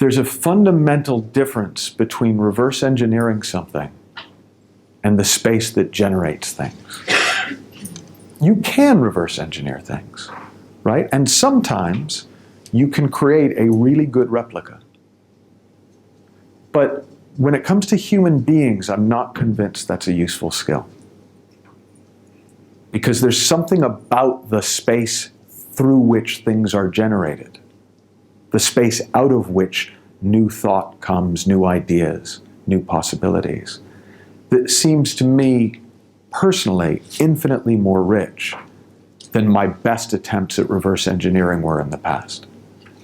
there's a fundamental difference between reverse engineering something and the space that generates things. You can reverse engineer things, right? And sometimes you can create a really good replica. But when it comes to human beings, I'm not convinced that's a useful skill. Because there's something about the space through which things are generated, the space out of which new thought comes, new ideas, new possibilities, that seems to me personally infinitely more rich than my best attempts at reverse engineering were in the past.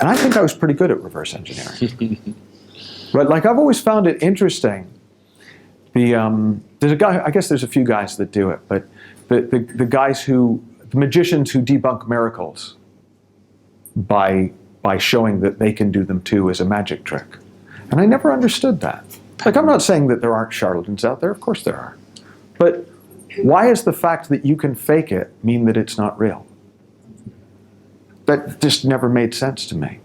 And I think I was pretty good at reverse engineering. But like, I've always found it interesting. There's a guy, I guess there's a few guys that do it, but the guys the magicians who debunk miracles by showing that they can do them too as a magic trick. And I never understood that. Like, I'm not saying that there aren't charlatans out there, of course there are. But why is the fact that you can fake it mean that it's not real? That just never made sense to me.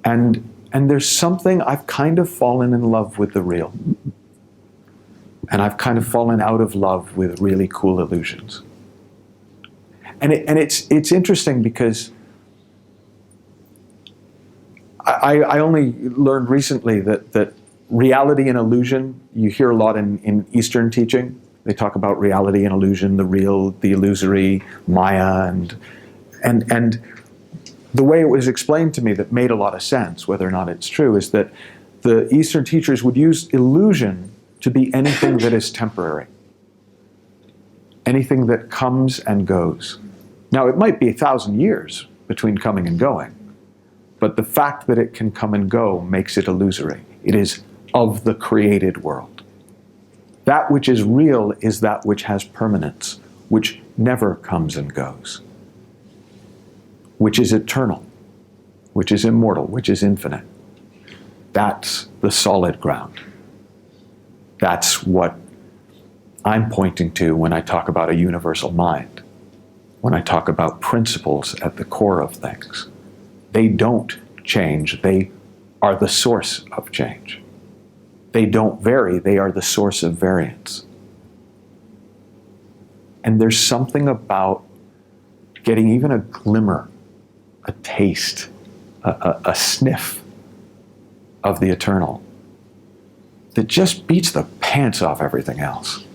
And there's something, I've kind of fallen in love with the real. And I've kind of fallen out of love with really cool illusions. And it's interesting because I only learned recently that reality and illusion, you hear a lot in Eastern teaching. They talk about reality and illusion, the real, the illusory, Maya, and the way it was explained to me that made a lot of sense, whether or not it's true, is that the Eastern teachers would use illusion to be anything that is temporary, anything that comes and goes. Now, it might be 1,000 years between coming and going, but the fact that it can come and go makes it illusory. It is of the created world. That which is real is that which has permanence, which never comes and goes, which is eternal, which is immortal, which is infinite. That's the solid ground. That's what I'm pointing to when I talk about a universal mind, when I talk about principles at the core of things. They don't change, they are the source of change. They don't vary, they are the source of variance. And there's something about getting even a glimmer, a taste, a sniff of the eternal that just beats the pants off everything else.